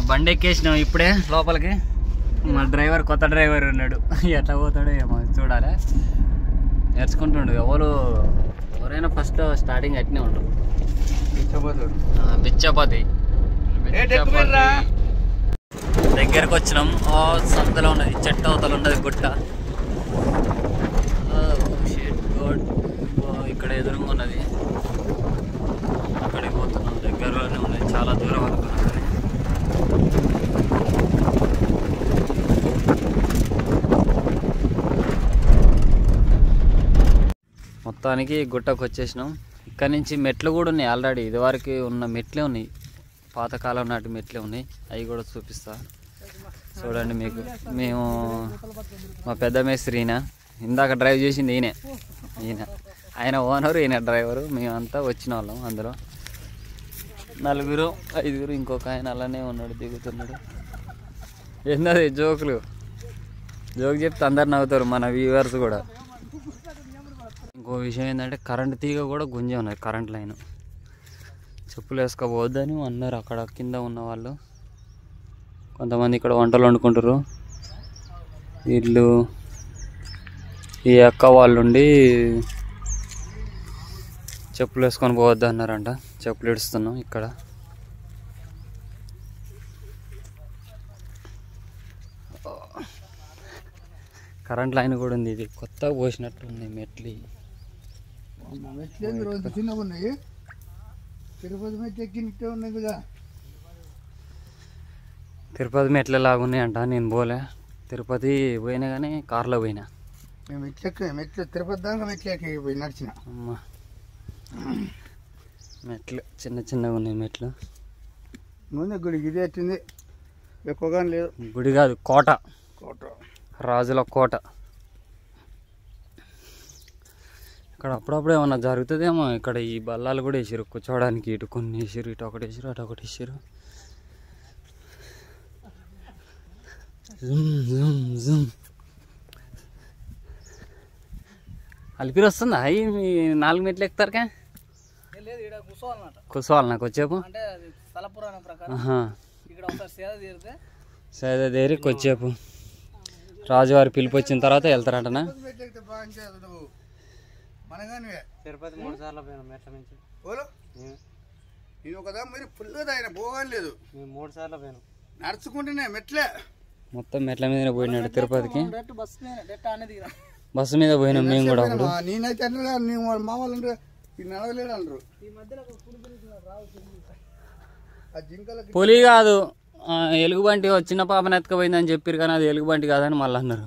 బండి ఎక్కేసినాం ఇప్పుడే లోపలికి. మా డ్రైవర్ కొత్త డ్రైవర్ ఉన్నాడు, ఎట్లా పోతాడో ఏమో చూడాలి. నేర్చుకుంటుండు. ఎవరైనా ఫస్ట్ స్టార్టింగ్ అట్నే ఉంటారు. బిచ్చపతి దగ్గరకు వచ్చినాం. సంతలో ఉన్నది, చెట్టు అవతల ఉన్నది గుట్ట. ఇక్కడ ఎదురుగా ఉన్నది, అక్కడికి పోతున్నాం. దగ్గరలోనే ఉన్నది, చాలా దూరం అనుకున్నాం. మొత్తానికి గుట్టకు వచ్చేసినాం. ఇక్కడ నుంచి మెట్లు కూడా ఉన్నాయి ఆల్రెడీ. ఇదివరకు ఉన్న మెట్లే ఉన్నాయి, పాతకాలం నాటి మెట్లే ఉన్నాయి. అవి కూడా చూపిస్తా చూడండి మీకు. మేము మా పెద్ద మేస్త్రి ఈయన, ఇందాక డ్రైవ్ చేసింది ఈయన ఆయన ఓనరు, ఈయన డ్రైవరు. మేమంతా వచ్చిన వాళ్ళం. అందులో 4 5 ఇంకొక ఆయన అలానే ఉన్నాడు, దిగుతున్నాడు. ఏందది జోక్ చెప్తే అందరు నవ్వుతారు, మన వ్యూవర్స్ కూడా. ఇంకో విషయం ఏంటంటే కరెంట్ తీగ కూడా గుంజే ఉన్నది, కరెంట్ లైన్. చెప్పులు వేసుకోవద్దని అన్నారు అక్కడ కింద ఉన్న వాళ్ళు. కొంతమంది ఇక్కడ వంటలు వండుకుంటారు. వీళ్ళు ఈ అక్క వాళ్ళుండి చెప్పులు వేసుకొని పోవద్దు అన్నారంట. చెప్పులు ఇడుస్తున్నాం ఇక్కడ. కరెంట్ లైన్ కూడా ఉంది. ఇది కొత్తగా పోసినట్టు ఉంది మెట్లు. తిరుపతి మెట్ల లాగా ఉన్నాయంట. నేను పోలే, తిరుపతి పోయినా కానీ కార్లో పోయినా. తిరుపతి దాకా మెట్లు నడిచిన. అమ్మా మెట్లు చిన్నగా ఉన్నాయి మెట్లు. ముందు గుడికి ఇది వచ్చింది, ఎక్కువగా లేదు. గుడి కాదు, కోట, రాజుల కోట. ఇక్కడ అప్పుడప్పుడు ఏమన్నా జరుగుతుందేమో. ఇక్కడ ఈ బల్లాలు కూడా వేసారు కూర్చోవడానికి. ఇటు కొన్ని వేసారు, ఇటు ఒకటి వేసారు, అటు ఒకటి వేసారు. అలిపిరి వస్తుందా? మీ 4 మెట్లు ఎక్కుతారుకా? కూర్చోవాలి నాకు వచ్చేపు. సేద దేరి కొచ్చేపు రాజువారి పిలుపు వచ్చిన తర్వాత వెళ్తారంటనా? తిరుపతి 3 సార్లు పోయినా మెట్ల నుంచి. నేను కదా మరి ఫుల్గా ఆయన పోగానే లేదు. 3 సార్లు పోయినా నడుచుకుంటేనే మెట్లే. మొత్తం మెట్ల మీదనే పోయినాడు తిరుపతికి. బస్సు మీద పోయినాం మేము కూడా. అప్పుడు నేనైతే మా వాళ్ళు నడవలేడు అంటారు. పులి కాదు, ఎలుగుబంటి. చిన్న పాపను ఎత్తుకుపోయిందని చెప్పారు కానీ అది ఎలుగుబంటి కాదని మళ్ళీ అన్నారు.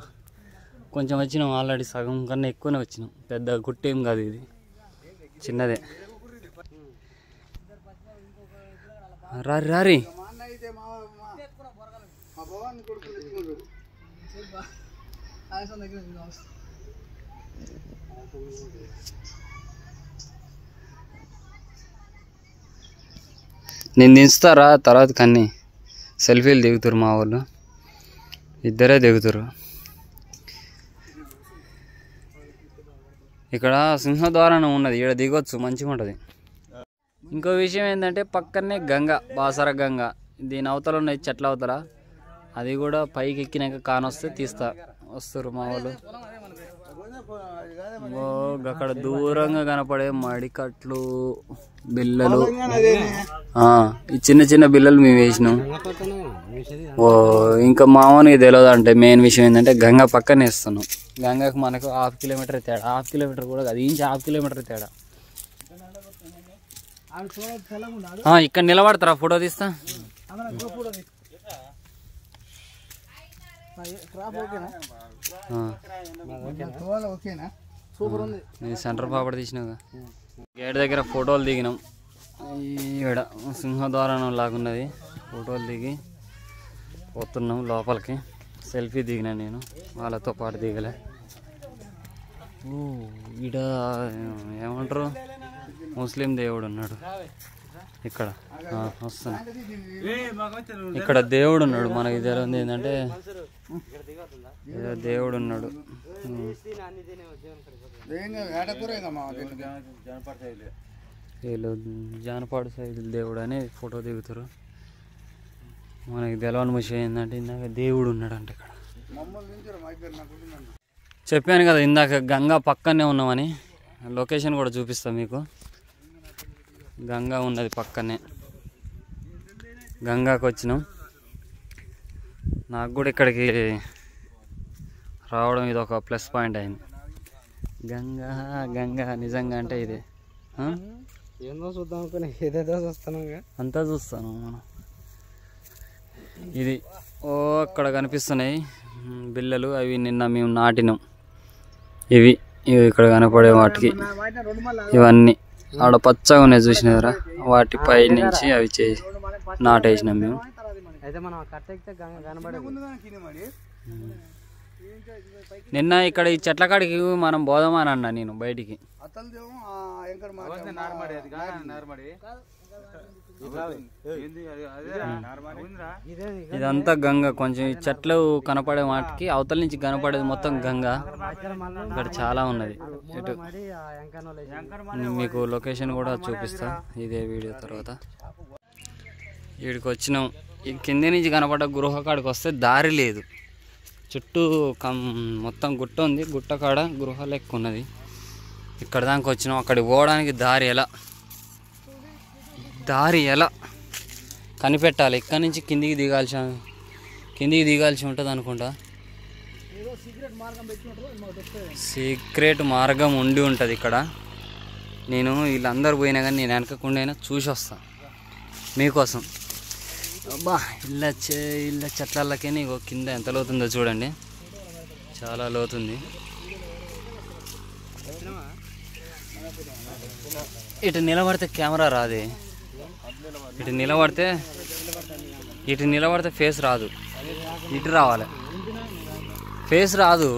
కొంచెం వచ్చినాం, ఆల్రెడీ సగం కన్నా ఎక్కువనే వచ్చినాం. పెద్ద గుట్టేం కాదు ఇది, చిన్నదే. రారి నేను దించుతారా తర్వాత కన్నీ సెల్ఫీలు దిగుతారు మా వాళ్ళు. ఇద్దరే దిగుతారు. ఇక్కడ సింహద్వారం ఉన్నది, ఇక్కడ దిగొచ్చు, మంచిగా ఉంటుంది. ఇంకో విషయం ఏంటంటే పక్కనే గంగ, బాసర గంగ. దీని అవతల ఉన్నాయి చెట్ల అవతల. అది కూడా పైకి ఎక్కినాక కానొస్తే వస్తారు మా వాళ్ళు. అక్కడ దూరంగా కనపడే మడికట్లు, బిల్లలు, ఈ చిన్న బిల్లలు మేము వేసినాం. ఇంకా మామూలుగా తెలియదు. అంటే మెయిన్ విషయం ఏంటంటే గంగ పక్కనే వేస్తున్నాం. గంగకు మనకు 1/2 కిలోమీటర్ తేడా. 1/2 కిలోమీటర్ కూడా కాదు, ఇంచు 1/2 కిలోమీటర్ తేడా. ఇక్కడ నిలబడతారా? ఫోటో తీస్తా. సెంటర్ పాపడ తీసినాగా. గేట్ దగ్గర ఫోటోలు దిగినాం. ఈడ సింహద్వారం లాగున్నది. ఫోటోలు దిగి పోతున్నాం లోపలికి. సెల్ఫీ దిగినా నేను, వాళ్ళతో పాటు దిగలే. ఈడ ఏమంటారు, ముస్లిం దేవుడు ఉన్నాడు ఇక్కడ. వస్తున్నా, ఇక్కడ దేవుడు ఉన్నాడు. మనకి తెలియదు ఏంటంటే ఏదో దేవుడు ఉన్నాడు. వీళ్ళు జానపాడు సైజు దేవుడు అని ఫోటో దిగుతారు. మనకి తెలవని విషయం ఏంటంటే ఇందాక దేవుడు ఉన్నాడంట ఇక్కడ. చెప్పాను కదా ఇందాక గంగా పక్కనే ఉన్నామని. లొకేషన్ కూడా చూపిస్తాం మీకు. గంగా ఉన్నది పక్కనే. గంగాకి వచ్చినాం. నాకు కూడా ఇక్కడికి రావడం ఇది ఒక ప్లస్ పాయింట్ అయింది. గంగా గంగా నిజంగా అంటే ఇదే. ఏందో చూద్దాం అనుకుని ఏదేదో చూస్తాను, అంతా చూస్తాను మనం. ఇది ఓ అక్కడ కనిపిస్తున్నాయి బిల్లలు, అవి నిన్న మేము నాటినాం. ఇవి ఇక్కడ కనపడే వాటికి ఇవన్నీ ఆడ పచ్చగా ఉన్నాయి చూసినారా, వాటి పై నుంచి అవి చేసి నాటేసినాం మేము. అయితే మనం కట్టెక్కితే కనబడేది. నిన్న ఇక్కడ ఈ చెట్ల కాడికి మనం పోదామని అన్నా నేను బయటికి. ఇదంతా గంగ. కొంచెం ఈ చెట్లు కనపడే వాటికి అవతల నుంచి కనపడేది మొత్తం గంగ. ఇక్కడ చాలా ఉన్నది. ఇటు మీకు లొకేషన్ కూడా చూపిస్తా ఇదే వీడియో తర్వాత. వీడికి వచ్చినాం. ఈ కింది నుంచి కనపడ్డ గృహ కాడికి వస్తే దారి లేదు. చుట్టూ మొత్తం గుట్ట ఉంది. గుట్ట కాడ గృహ లెక్క ఉన్నది. ఇక్కడ దాకా వచ్చినాం. అక్కడికి పోవడానికి దారి ఎలా కనిపెట్టాలి. ఇక్కడ నుంచి కిందికి దిగాల్సి ఉంటుంది అనుకుంటా. సీక్రెట్ మార్గం ఉండి ఉంటుంది ఇక్కడ. నేను వీళ్ళందరూ పోయినా కానీ నేను వెనకకుండా చూసి వస్తాను మీకోసం. అబ్బా ఇళ్ళ చెట్లకే నీకు కింద ఎంత లోతుందో చూడండి. చాలా లోతుంది. ఇటు నిలబడితే కెమెరా రాదే. ఇటు నిలబడితే ఫేస్ రాదు. ఇటు రావాలి, ఫేస్ రాదు.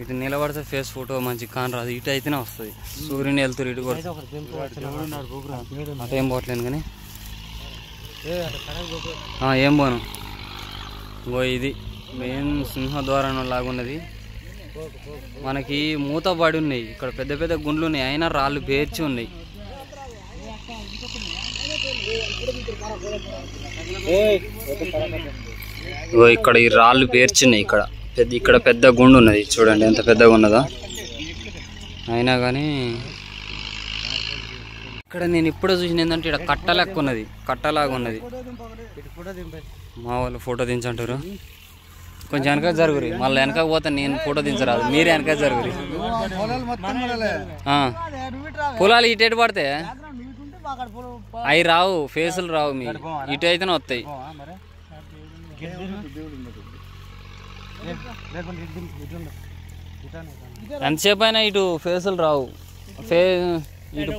ఇటు నిలబడితే ఫేస్ ఫోటో మంచి కాని రాదు. ఇటు అయితేనే వస్తుంది. సూర్యుని వెళ్తారు ఇటు కూడా. అటేం పోవట్లేను కానీ ఏం పోను. ఇది మెయిన్ సింహద్వారం లాగున్నది. మనకి మూతబడి ఉన్నాయి. ఇక్కడ పెద్ద పెద్ద గుండ్లు ఉన్నాయి, అయినా రాళ్ళు పేర్చి ఉన్నాయి. ఇక్కడ ఈ రాళ్ళు పేర్చున్నాయి. ఇక్కడ పెద్ద గుండు ఉన్నది చూడండి ఎంత పెద్దగా ఉన్నదో. అయినా కానీ ఇక్కడ నేను ఇప్పుడే చూసిన ఏంటంటే ఇక్కడ కట్టలాగా ఉన్నది. మా వాళ్ళు ఫోటో దించంటారు. కొంచెం వెనక జరుగురి. మళ్ళీ వెనక పోతే నేను ఫోటో దించరాదు. మీరే వెనక జరుగురి. పొలాలు ఇటు పడితే అవి రావు, ఫేసులు రావు. మీ ఇటు అయితేనే వస్తాయి. ఎంతసేపు అయినా ఇటు ఫేసులు రావు. ఇటు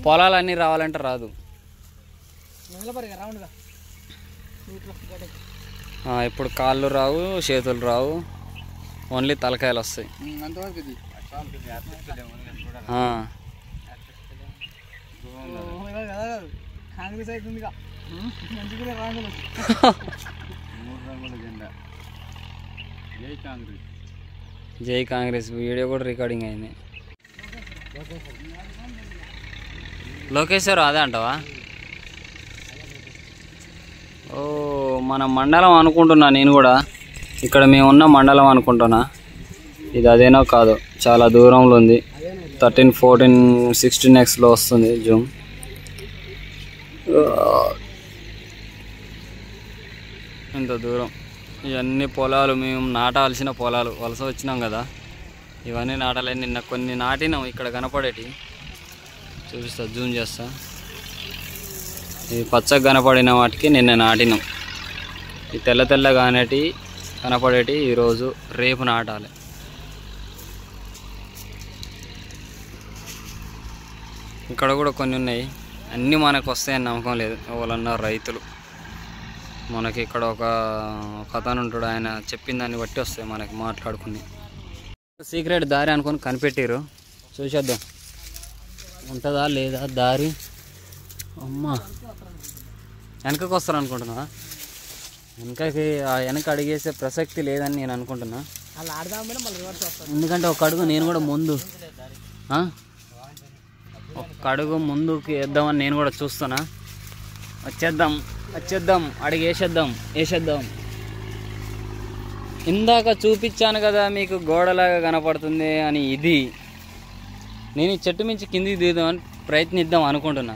పొలాలన్నీ రావాలంటే రాదు. ఇప్పుడు కాళ్ళు రావు, చేతులు రావు, ఓన్లీ తలకాయలు వస్తాయి. జై కాంగ్రెస్ వీడియో కూడా రికార్డింగ్ అయింది. లోకేశ్వర్ అదే అంటావా? ఓ మన మండలం అనుకుంటున్నా నేను కూడా. ఇక్కడ మేమున్న మండలం అనుకుంటున్నా. ఇది అదేనో కాదు, చాలా దూరంలో ఉంది. 13, 14, 16x వస్తుంది జూమ్. ఇంత దూరం. ఇవన్నీ పొలాలు, మేము నాటాల్సిన పొలాలు. వలస వచ్చినాం కదా, ఇవన్నీ నాటాలి. నిన్న కొన్ని నాటినాం. ఇక్కడ కనపడేటి చూపిస్తా, జూమ్ చేస్తా. ఈ పచ్చగా కనపడిన వాటికి నిన్న నాటినాం. ఈ తెల్లగా అనేటి కనపడేటి ఈరోజు రేపు నాటాలి. ఇక్కడ కూడా కొన్ని ఉన్నాయి. అన్నీ మనకు వస్తాయని నమ్మకం లేదు. వాళ్ళన్నారు రైతులు. మనకి ఇక్కడ ఒక కథను ఉంటాడు, ఆయన చెప్పిన దాన్ని బట్టి వస్తాయి మనకి మాట్లాడుకుని. సీక్రెట్ దారి అనుకొని కనిపెట్టారు. చూసేద్దాం ఉంటుందా లేదా దారి. అమ్మా వెనకకి వస్తారు అనుకుంటున్నా. వెనక అడిగేసే ప్రసక్తి లేదని నేను అనుకుంటున్నా. ఎందుకంటే ఒక అడుగు నేను కూడా ముందు ఒక అడుగు ముందుకు వేద్దామని నేను కూడా చూస్తున్నా. వచ్చేద్దాం. వచ్చేద్దాం, అడిగి వేసేద్దాం. ఇందాక చూపించాను కదా మీకు గోడలాగా కనపడుతుంది అని. ఇది నేను ఈ చెట్టు మించి కిందికి దిగుదామని ప్రయత్నిద్దాం అనుకుంటున్నా,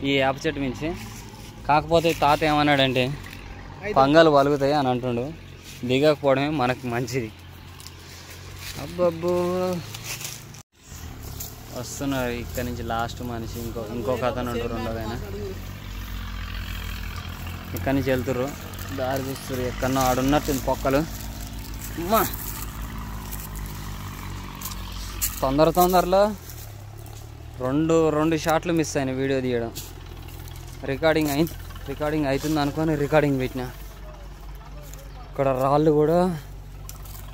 ఈ వేప చెట్టు మించి. కాకపోతే తాత ఏమన్నాడంటే పంగలు పలుగుతాయి అని అంటుండు. దిగకపోవడమే మనకు మంచిది. అబ్బబ్బో వస్తున్నారు ఇక్కడ నుంచి లాస్ట్ మనిషి. ఇంకొక అతను ఉంటారు, రెండోదైనా ఇక్కడి నుంచి వెళ్తుర్రు. దారి చూస్తారు, ఎక్కడో ఆడున్నట్టు పొక్కలు. అమ్మా తొందరలో రెండు షాట్లు మిస్ అయినాయి వీడియో తీయడం. రికార్డింగ్ అవుతుంది అనుకొని రికార్డింగ్ పెట్టిన. ఇక్కడ రాళ్ళు కూడా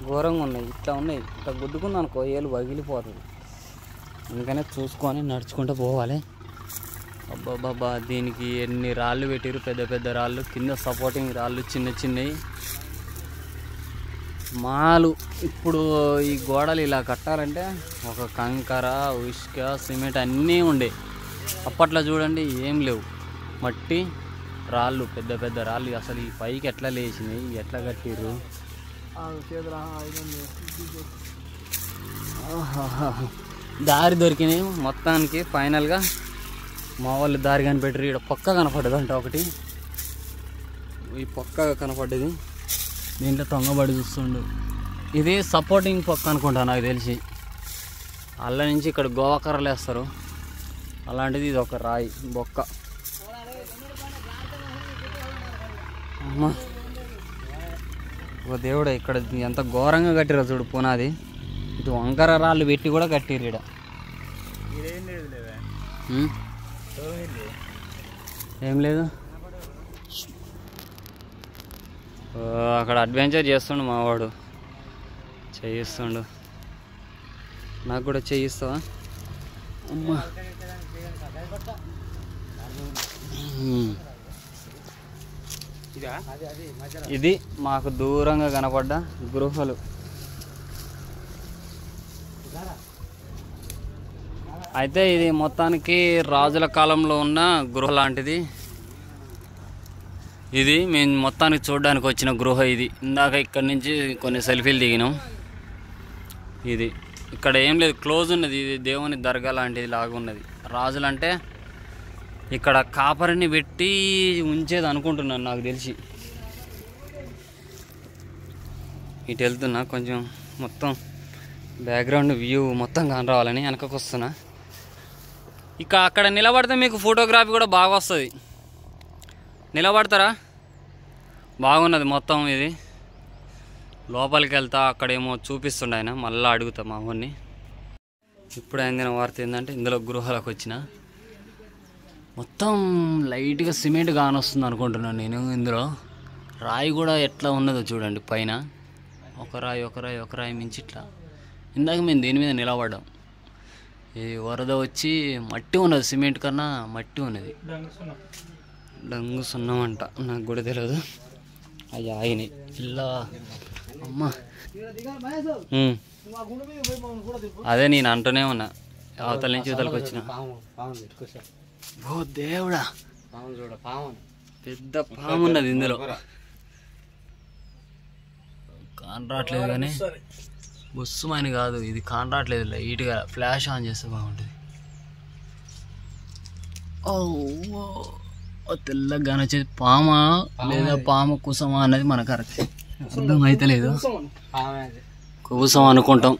ఘోరంగా ఉన్నాయి, ఇట్లా ఉన్నాయి. ఇట్లా గుద్దుకుంది అనుకో ఏళ్ళు పగిలిపోతుంది. అందుకనే చూసుకొని నడుచుకుంటూ పోవాలి. అబ్బాబ్బా దీనికి ఎన్ని రాళ్ళు పెట్టారు, పెద్ద రాళ్ళు. కింద సపోర్టింగ్ రాళ్ళు చిన్నవి. మాలు ఇప్పుడు ఈ గోడలు ఇలా కట్టాలంటే ఒక కంకర, ఉష్క, సిమెంట్ అన్నీ ఉండే. అప్పట్లో చూడండి ఏం లేవు, మట్టి రాళ్ళు, పెద్ద రాళ్ళు. అసలు ఈ పైకి ఎట్లా లేచినాయి, ఎట్లా కట్టిర్రు. దారి దొరికినాయి మొత్తానికి. ఫైనల్గా మా వాళ్ళు దారి కనిపెట్టారు. ఇక్కడ పక్క కనపడ్డదంట ఒకటి, ఈ పక్క కనపడ్డది. దీంట్లో తొంగబడి చూస్తుండు. ఇది సపోర్టింగ్ పక్క అనుకుంటా నాకు తెలిసి. అల్ల నుంచి ఇక్కడ గోవాకర్రలు వేస్తారు, అలాంటిది ఇది ఒక రాయి బొక్క. అమ్మా ఓ దేవుడు, ఇక్కడ ఎంత ఘోరంగా కట్టిరో చూడు పునాది. ఇటు వంకర రాళ్ళు పెట్టి కూడా కట్టిరు ఇక్కడ. ఏం లేదు, అక్కడ అడ్వెంచర్ చేస్తుండు మావాడు, చేయిస్తుండు. నాకు కూడా చేయిస్తావా? అమ్మా ఇది మాకు దూరంగా కనపడ్డ గృహలు. అయితే ఇది మొత్తానికి రాజుల కాలంలో ఉన్న గృహ లాంటిది. ఇది మేము మొత్తానికి చూడడానికి వచ్చిన గృహ ఇది. ఇందాక ఇక్కడ నుంచి కొన్ని సెల్ఫీలు దిగినాం. ఇది ఇక్కడ ఏం లేదు, క్లోజ్ ఉన్నది. ఇది దేవుని దర్గా లాంటిది లాగా ఉన్నది. రాజులంటే ఇక్కడ కాపరిని పెట్టి ఉంచేది అనుకుంటున్నాను నాకు తెలిసి. ఇటు వెళ్తున్నా, కొంచెం మొత్తం బ్యాక్గ్రౌండ్ వ్యూ మొత్తం కాని రావాలని వెనకకు వస్తున్నా. ఇక అక్కడ నిలబడితే మీకు ఫోటోగ్రఫీ కూడా బాగా వస్తుంది. నిలబడతారా? బాగున్నది మొత్తం. ఇది లోపలికి వెళ్తా, అక్కడేమో చూపిస్తుండే ఆయన. మళ్ళీ అడుగుతా మా ఊరిని. ఇప్పుడు అందిన వార్త ఏంటంటే ఇందులో గృహాలకు వచ్చిన మొత్తం లైట్గా సిమెంట్ కానొస్తుంది అనుకుంటున్నాను నేను. ఇందులో రాయి కూడా ఎట్లా ఉన్నదో చూడండి పైన. ఒక రాయి మించి ఇట్లా. ఇందాక మేము దీని మీద నిలబడ్డాం. ఈ వరద వచ్చి మట్టి ఉన్నది, సిమెంట్ కన్నా మట్టి ఉన్నది. డంగు సున్నం నాకు కూడా తెలియదు. అయ్యా ఆయన ఇలా అమ్మా. అదే నేను అంటూనే ఉన్నా, అవతల నుంచి యువతలకు వచ్చిన. ఓ దేవుడా, పెద్ద పాము ఉన్నది ఇందులో. కాన్ రావట్లేదు కానీ బొస్సుమని కాదు, ఇది కాన్ రావట్లేదు. లైట్గా ఫ్లాష్ ఆన్ చేస్తే బాగుంటుంది. ఓ తెల్లగా వచ్చేది పామా లేదా పాము కుసమా అన్నది మనకు అర్థం అయితే లేదు. కుసం అనుకుంటాం.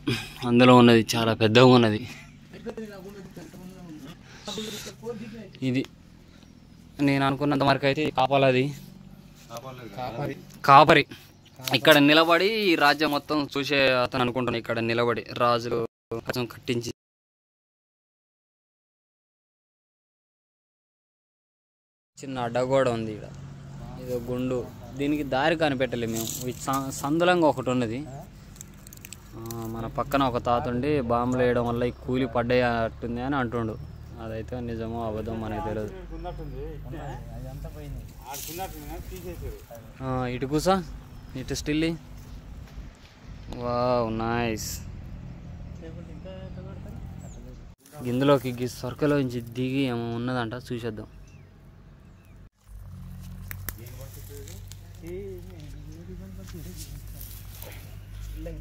అందులో ఉన్నది చాలా పెద్దగా ఉన్నది. ఇది నేను అనుకున్నంత వరకు అయితే కాపాలది కాపరి. ఇక్కడ నిలబడి ఈ రాజ్యం మొత్తం చూసే అతను అనుకుంటున్నాను. ఇక్కడ నిలబడి రాజులు కొంచెం కట్టించి చిన్న అడ్డగోడ ఉంది ఇక్కడ. ఇది గుండు, దీనికి దారి కనిపెట్టలేము మేము. సందులంగా ఒకటి ఉన్నది. మన పక్కన ఒక తాత ఉండి బాంబులు వేయడం వల్ల ఈ కూలి పడ్డట్టుంది అని అంటుండు. అదైతే నిజమో అబద్ధం మనకి తెలియదు. ఇటు కూసా, ఇటు స్టిల్. Wow nice. ఇందులోకి సొరకలో నుంచి దిగి ఏమో ఉన్నదంట, చూసేద్దాం.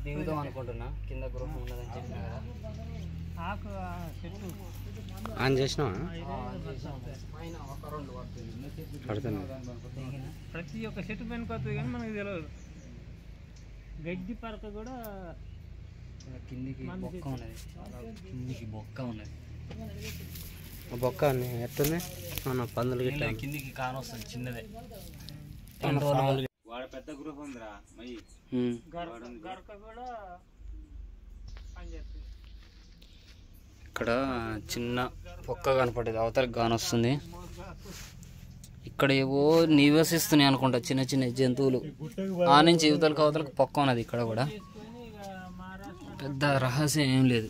దిగుదాం అనుకుంటున్నా, కింద గృహం ఉన్నదని చెప్పినా కదా. ఆన్ చేసినావా? పడుతుంది. ప్రతి ఒక్క చెట్టు పెనుకొస్తుంది కానీ మనకు తెలియదు. గడ్డి పరక కూడా కిందికి బొక్క ఉన్నది, కిందికి బొక్క ఉన్నది. బొక్క ఎట్టుంది? మన పందులు గిట్ల కిందికి కానొస్తుంది చిన్నదే. వాడ పెద్ద గృహం ఉందిరా మై గరక కూడా పనిచేస్తుంది. ఇక్కడ చిన్న పొక్క కనపడేది, అవతలకి కానొస్తుంది. ఇక్కడ ఏవో నివసిస్తున్నాయి అనుకుంటా చిన్న చిన్న జంతువులు. ఆ నుంచి యువతలకు అవతలకు పొక్క ఉన్నది. ఇక్కడ కూడా పెద్ద రహస్యం ఏం లేదు.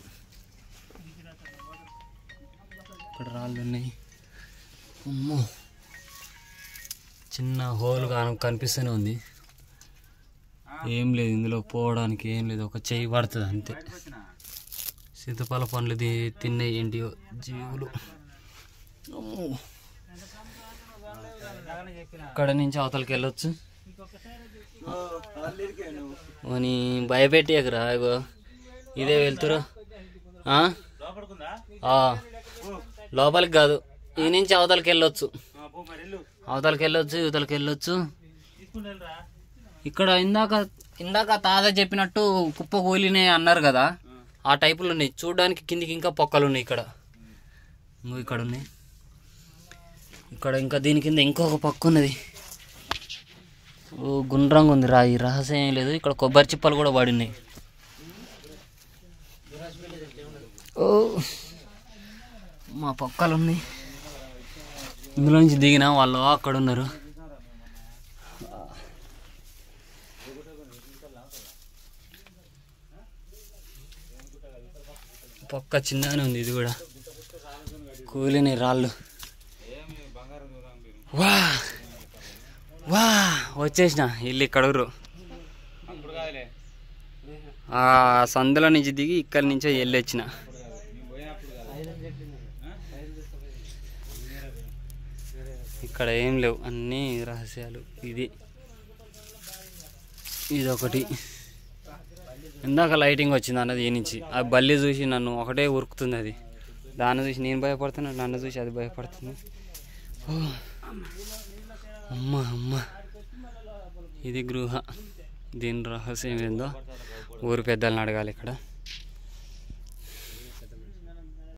ఇక్కడ రాళ్ళు ఉన్నాయి. అమ్మో, చిన్న హోల్ కనిపిస్తూనే ఉంది. ఏం లేదు ఇందులో పోవడానికి, ఏం లేదు. ఒక చెయ్యి పడుతుంది అంతే. సీతఫల పండ్లు తిన్నాయి ఏంటి జీవులు. ఇక్కడ నుంచి అవతలకి వెళ్ళొచ్చు అని భయపెట్టి ఎకరా. ఇదే వెళ్తురా లోపలికి కాదు, ఈ నుంచి అవతలకి వెళ్ళొచ్చు. అవతలకి వెళ్ళొచ్చు, యువతలకి వెళ్ళొచ్చు. ఇక్కడ ఇందాక తాత చెప్పినట్టు కుప్ప కూలినాయి అన్నారు కదా, ఆ టైపులు ఉన్నాయి. చూడడానికి కిందికి ఇంకా పొక్కలు ఉన్నాయి. ఇక్కడ ఉన్నాయి. ఇక్కడ ఇంకా దీని కింద ఇంకొక పక్క ఉన్నది. ఓ గుండ్రంగా ఉంది రా. ఈ రహస్యం ఏం లేదు. ఇక్కడ కొబ్బరి చిప్పలు కూడా పడినాయి. ఓ మా పొక్కలు ఉన్నాయి. ఇందులో నుంచి దిగిన వాళ్ళు అక్కడ ఉన్నారు. పొక్క చిన్నగానే ఉంది. ఇది కూడా కూలినాయి రాళ్ళు. వా వా వచ్చేసిన ఇల్లు. ఇక్కడ ఆ సందులో నుంచి దిగి ఇక్కడి నుంచో వెళ్ళొచ్చిన. ఇక్కడ ఏం లేవు, అన్నీ రహస్యాలు. ఇదొకటి. ఇందాక లైటింగ్ వచ్చింది అన్నది ఈ నుంచి. ఆ బల్లి చూసి నన్ను ఒకటే ఉరుకుతుంది. అది దాన్ని చూసి నేను భయపడుతున్నా, నన్ను చూసి అది భయపడుతుంది. అమ్మ అమ్మ, ఇది గృహ. దీని రహస్యం ఏందో ఊరు పెద్దలను అడగాలి. ఇక్కడ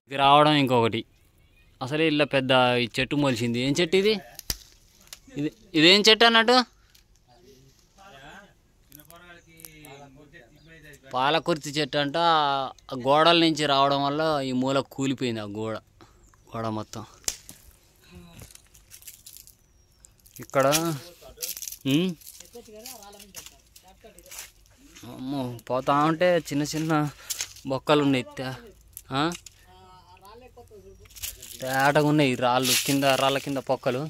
ఇది రావడం ఇంకొకటి. అసలే ఇలా పెద్ద ఈ చెట్టు మొలిచింది. ఏం చెట్టు ఇది? ఇదేం చెట్టు అన్నట్టు? పాలకుర్తి చెట్టు అంట. గోడల నుంచి రావడం వల్ల ఈ మూల కూలిపోయింది. ఆ గోడ మొత్తం. ఇక్కడ అమ్మో, పోతా ఉంటే చిన్న చిన్న బొక్కలు ఉన్నాయి. తేటగా ఉన్నాయి రాళ్ళు కింద, రాళ్ళ కింద పొక్కలు.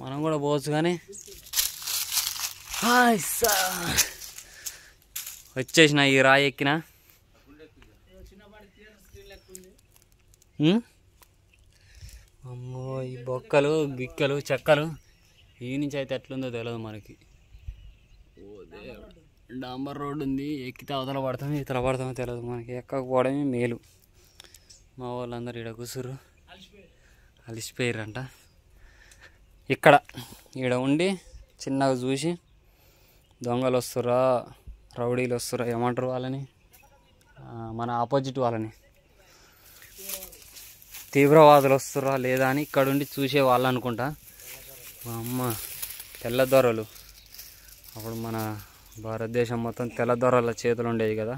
మనం కూడా పోవచ్చు కానీ వచ్చేసిన ఈ రాయి ఎక్కిన. అమ్మో, ఈ బొక్కలు గిక్కలు చెక్కలు ఈ నుంచి అయితే ఎట్లుందో తెలియదు మనకి. డాంబర్ రోడ్డు ఉంది, ఎక్కితే అవతల పడతాం, ఇతల పడతామో తెలియదు మనకి. ఎక్కకపోవడమే మేలు. మా వాళ్ళందరూ ఈడ కూర్చుర్రు, అలిసిపోయారంట. ఈడ ఉండి చిన్నగా చూసి దొంగలు వస్తురా, రౌడీలు వస్తురా, ఏమంటారు వాళ్ళని, మన ఆపోజిట్ వాళ్ళని, తీవ్రవాదులు వస్తురా లేదా అని ఇక్కడ ఉండి చూసే వాళ్ళు అనుకుంటా. అమ్మ, తెల్లదొరలు. అప్పుడు మన భారతదేశం మొత్తం తెల్లదొరల చేతులు ఉండేవి కదా.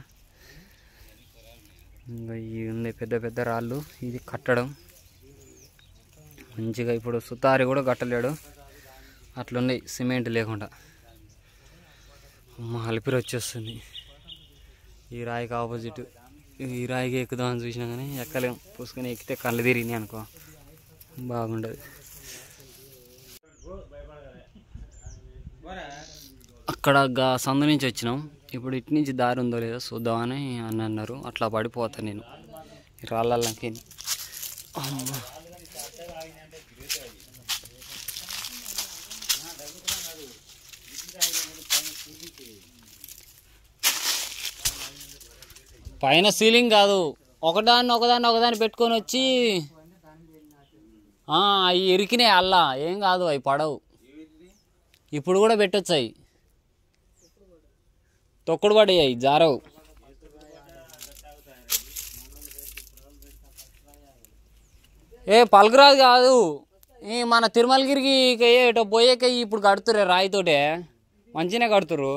ఇంకా ఇవి ఉన్నాయి పెద్ద పెద్ద రాళ్ళు. ఇది కట్టడం మంచిగా. ఇప్పుడు సుతారి కూడా కట్టలేడు, అట్లున్నాయి సిమెంట్ లేకుండా. అమ్మ, అలిపిరి వచ్చేస్తుంది. ఈ రాయికి ఆపోజిట్. ఈ రాయికి ఎక్కుదామని చూసినా కానీ ఎక్కలేం. పూసుకొని ఎక్కితే కళ్ళు తిరిగినాయి అనుకో, బాగుండదు. అక్కడ సందు నుంచి వచ్చినాం. ఇప్పుడు ఇటు నుంచి దారి ఉందో లేదో చూద్దామని అన్నారు. అట్లా పడిపోతాను నేను ఈ రాళ్ళకి. అమ్మ, పైన సీలింగ్ కాదు, ఒకదాన్ని పెట్టుకొని వచ్చి అవి ఇరికినాయి అల్లా, ఏం కాదు, అవి పడవు. ఇప్పుడు కూడా పెట్టొచ్చు, అవి తొక్కుడు పడేవి, జారవు. పలకరాదు కాదు, ఈ మన తిరుమలగిరికి ఇటో పోయేక ఇప్పుడు కడుతురే రాయితోటే, మంచిగానే కడుతురు.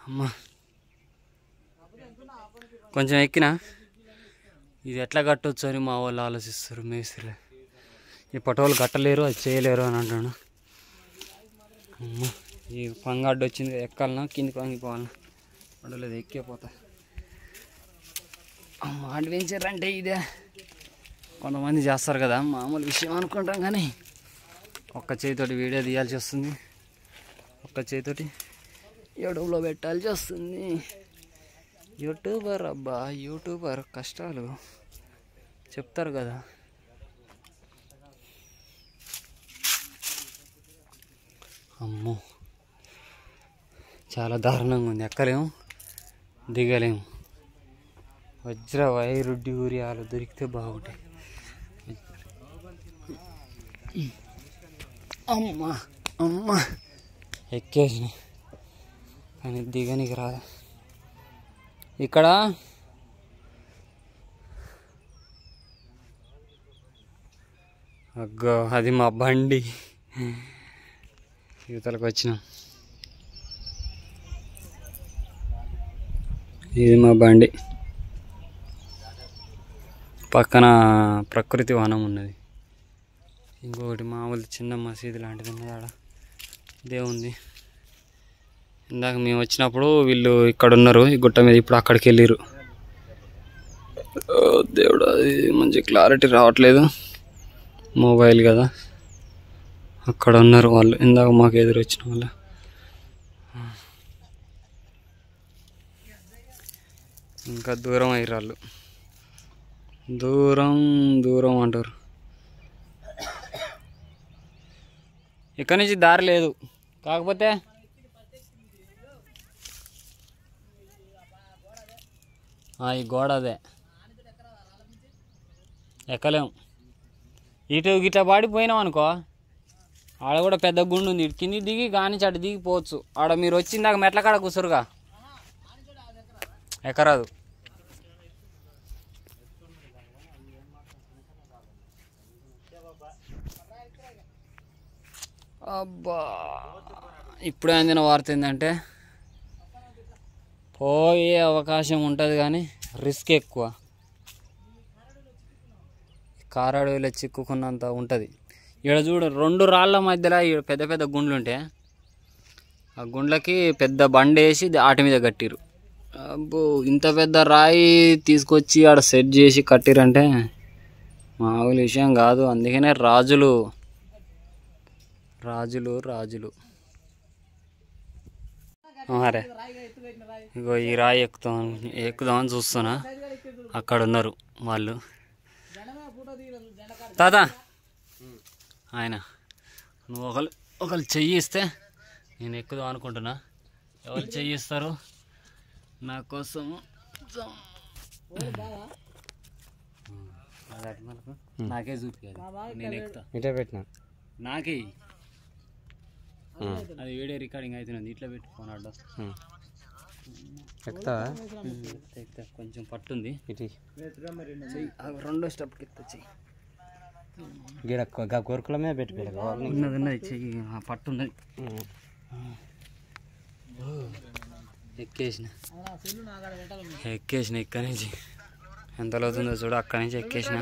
అమ్మా కొంచెం ఎక్కినా, ఇది ఎట్లా కట్టొచ్చు అని మా వాళ్ళు ఆలోచిస్తారు మేస్త్రులే. ఇప్పటి వాళ్ళు కట్టలేరు, అది చేయలేరు అని అంటాను. అమ్మ ఈ పంగడ్డ వచ్చింది, ఎక్కాలన్నా కిందికి వంగిపోవాలన్నా పడలేదు, ఎక్కిపోతా. అమ్మ అడ్వెంచర్ అంటే ఇదే, కొంతమంది చేస్తారు కదా, మామూలు విషయం అనుకుంటాం. కానీ ఒక్క చేతితోటి వీడియో తీయాల్సి వస్తుంది, ఒక్క చేతితోటి యూట్యూబ్లో పెట్టాల్సి వస్తుంది. యూట్యూబర్ అబ్బా, యూట్యూబర్ కష్టాలు చెప్తారు కదా. అమ్మో చాలా దారుణంగా ఉంది, ఎక్కలేము దిగలేము. వజ్ర వైరు డ్యూరియాలు దొరికితే బాగుంటాయి. అమ్మా అమ్మ ఎక్కేసినాయి కానీ దిగనికి రాదు. ఇక్కడ అగ్గో అది మా బండి, యువతలకు వచ్చినాం. ఇది మా బండి, పక్కన ప్రకృతి వనం ఉన్నది. ఇంకొకటి మామూలు చిన్న మసీదు లాంటిది ఉన్నది, ఆడ దేవుంది. ఇందాక మేము వచ్చినప్పుడు వీళ్ళు ఇక్కడ ఉన్నారు ఈ గుట్ట మీద, ఇప్పుడు అక్కడికి వెళ్ళిరు. దేవుడు, అది మంచి క్లారిటీ రావట్లేదు, మొబైల్ కదా. అక్కడ ఉన్నారు వాళ్ళు, ఇందాక మాకు ఎదురు వచ్చిన వాళ్ళు. ఇంకా దూరం అయ్యారు వాళ్ళు, దూరం దూరం అంటారు. ఇక్కడి నుంచి దారి లేదు, కాకపోతే ఈ గోడ అదే ఎక్కలేము. ఇటు గిట్ట పాడిపోయినాం అనుకో, ఆడ కూడా పెద్ద గుండు ఉంది, ఇటు కింది దిగి కానించి అటు దిగిపోవచ్చు. ఆడ మీరు వచ్చిందాక మెట్ల కాడ కూసురుగా, ఎక్కరాదు. అబ్బా ఇప్పుడే అందిన వార్త ఏంటంటే పోయే అవకాశం ఉంటుంది కానీ రిస్క్ ఎక్కువ. కారు అడవిలో చిక్కుకున్నంత ఉంటుంది. ఇక్కడ చూడు, 2 రాళ్ళ మధ్యలో పెద్ద పెద్ద గుండ్లు ఉంటాయి, ఆ గుండ్లకి పెద్ద బండి వేసి వాటి మీద కట్టిరు. అబ్బో ఇంత పెద్ద రాయి తీసుకొచ్చి ఆడ సెట్ చేసి కట్టిరంటే మామూలు విషయం కాదు. అందుకనే రాజులు రాజులు రాజులు అరే ఇగో ఈ రాయి ఎక్కుదామని చూస్తున్నా, అక్కడ ఉన్నారు వాళ్ళు. తాత ఆయన నువ్వు ఒకళ్ళు చెయ్యి ఇస్తే నేను ఎక్కుదాం అనుకుంటున్నా. ఎవరు చెయ్యి ఇస్తారు నా కోసం? నాకే చూపి, నేను ఎక్కుతా. ఇట్లా పెట్టినా నాకే అది వీడియో రికార్డింగ్ అవుతున్నది, ఇట్లా పెట్టి ఫోన్ అడ్డా ఎక్కుతావా? ఎక్కుతా, కొంచెం పట్టుంది. ఇటు రెండో స్టెప్కి ఎక్కుతా చెయ్యి. గిడ కోరుకుల మీద పెట్టుకోవాలి. ఉన్నది చెయ్యి, పట్టున్నది. ఎక్కేసిన ఇక్కడి నుంచి ఎంత అవుతుందో చూడు, అక్కడి నుంచి ఎక్కేసిన.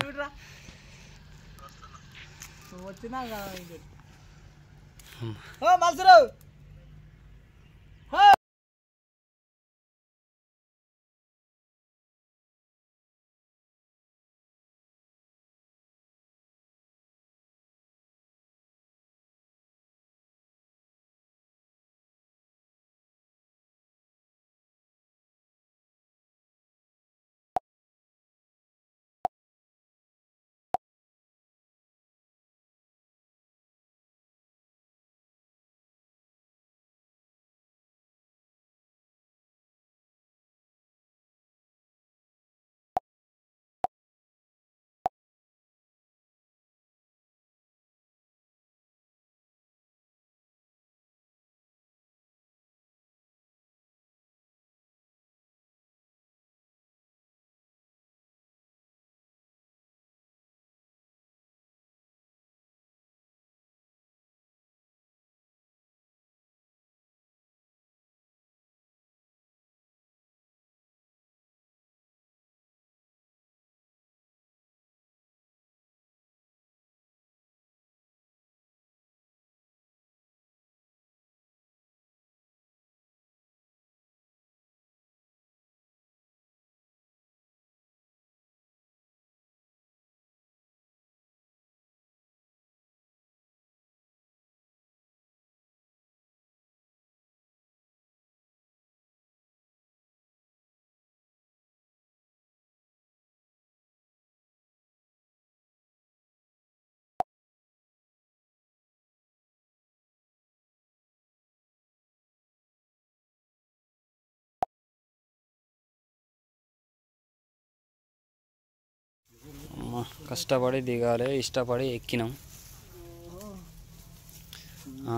కష్టపడి దిగాలి, ఇష్టపడి ఎక్కినాం.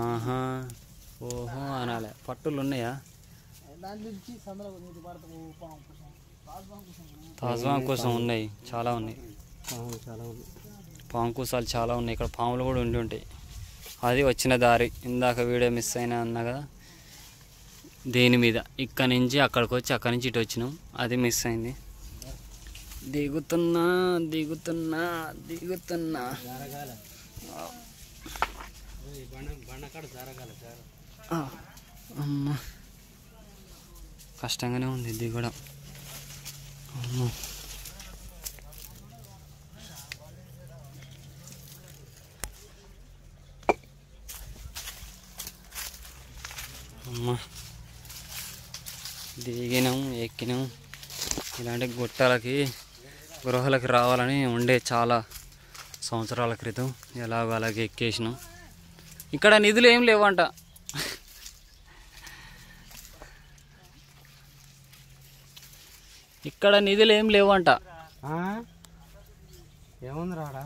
ఆహా ఓహో అనాలి. పట్టులు ఉన్నాయా? తాజ్వాం కోసం ఉన్నాయి, చాలా ఉన్నాయి. పాము కూసాలు చాలా ఉన్నాయి. ఇక్కడ పాములు కూడా ఉండి ఉంటాయి. అది వచ్చిన దారి. ఇందాక వీడియో మిస్ అయినా అన్నా కదా, దేని మీద ఇక్కడి నుంచి అక్కడికి వచ్చి అక్కడి నుంచి ఇటు వచ్చినాం, అది మిస్ అయింది. దిగుతున్నా దిగుతున్నా దిగుతున్నా. అమ్మా కష్టంగానే ఉంది దిగడం. అమ్మా అమ్మా దిగినాం, ఎక్కినాం. ఇలాంటి గుట్టలకి గృహాలకి రావాలని ఉండే చాలా సంవత్సరాల క్రితం. ఎలాగో అలాగే ఎక్కేసినాం. ఇక్కడ నిధులు ఏం లేవంట. ఇక్కడ నిధులు ఏం లేవంట. ఏముంది రాడా?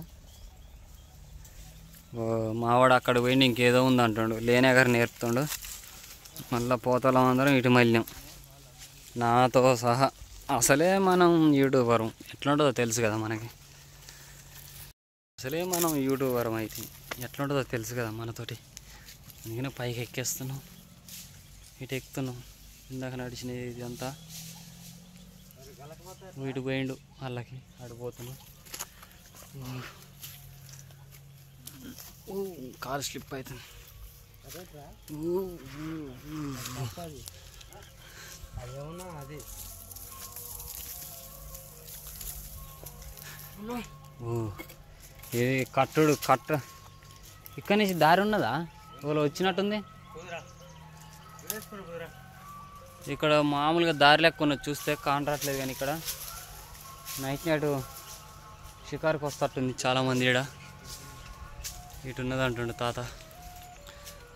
మావాడు అక్కడ పోయింది ఇంకేదో ఉంది అంటుండు. లేనే గారు నేర్పుతుండు. మళ్ళీ పోతలం అందరం ఇటు మళ్ళాం, నాతో సహా. అసలే మనం యూట్యూబరం, ఎట్లుంటుందో తెలుసు కదా మనకి. అసలే మనం యూట్యూబరం అయితే ఎట్లుంటుందో తెలుసు కదా మనతోటి. అందుకనే పైకి ఎక్కేస్తున్నాం, ఇటు ఎక్కుతున్నాం. ఇందాక నడిచినది ఇదంతా ఇటు పోయిండు, వాళ్ళకి ఆడిపోతున్నాం. కారు స్లిప్ అవుతుంది. అదేమన్నా అది ఇది కట్టుడు కట్ట. ఇక్కడి నుంచి దారి ఉన్నదా? ఇవాళ వచ్చినట్టుంది. ఇక్కడ మామూలుగా దారి లెక్క ఉన్నది, చూస్తే కాంట్రాక్ట్లేదు. కానీ ఇక్కడ నైట్ నైట్ షికారుకి వస్తట్టుంది చాలామంది. ఈడ ఇటు ఉన్నది అంటుండు తాత.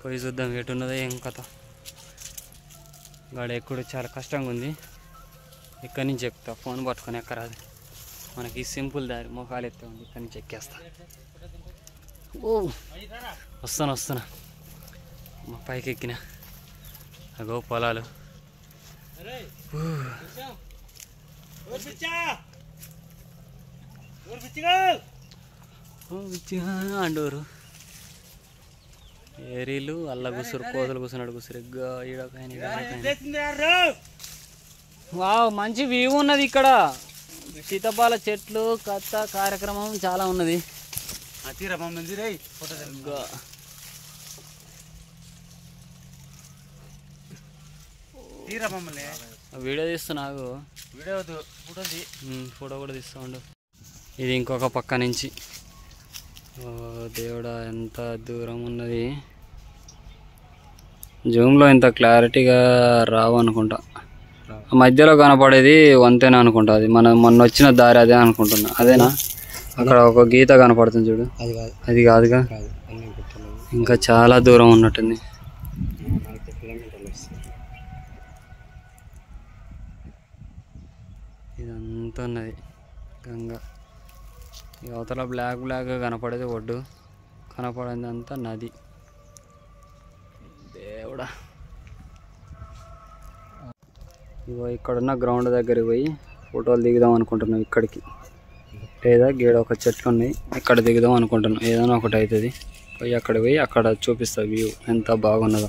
పోయి చూద్దాం ఎటున్నదో ఏం కథ. గాడ ఎక్కుడు చాలా కష్టంగా ఉంది. ఇక్కడి నుంచి ఎక్కుతా, ఫోన్ పట్టుకొని ఎక్కరాదు. మనకి సింపుల్ దారి, మోకాలు ఎత్తే ఉంది. ఇక్కడి నుంచి ఎక్కేస్తా. ఓ వస్తున్నా మా పైకి ఎక్కిన. అగో పొలాలు. అండూరు ఏరీలు అల్ల కూసురు, కోతులు కూర్చున్నాడు కూసురు. వావ్ మంచి వ్యూ ఉన్నది ఇక్కడ. సీతాఫల చెట్లు, కథ కార్యక్రమం చాలా ఉన్నది. వీడియో తీస్తున్నావు? ఫోటో కూడా తీస్తా ఉండు. ఇది ఇంకొక పక్క నుంచి. ఓ దేవుడా ఎంత దూరం ఉన్నది. జూమ్లో ఇంత క్లారిటీగా రావు అనుకుంటా. మధ్యలో కనపడేది వంతేనా అనుకుంటా. అది మొన్న వచ్చిన దారి అదే అనుకుంటున్నా. అదేనా? అక్కడ ఒక గీత కనపడుతుంది చూడు, అది కాదుగా. ఇంకా చాలా దూరం ఉన్నట్టుంది. ఇదంతా ఉన్నది గంగా. ఈ అవతల బ్లాక్ బ్లాక్గా కనపడేది ఒడ్డు, కనపడేది అంతా నది. దేవుడా. ఇగో ఇక్కడున్న గ్రౌండ్ దగ్గరికి పోయి ఫోటోలు దిగుదాం అనుకుంటున్నాం. ఇక్కడికి లేదా గీడ ఒక చెట్లు ఉన్నాయి, ఇక్కడ దిగుదాం అనుకుంటున్నాం. ఏదైనా ఒకటి అవుతుంది. పోయి అక్కడ పోయి అక్కడ చూపిస్తా వ్యూ ఎంత బాగున్నదో.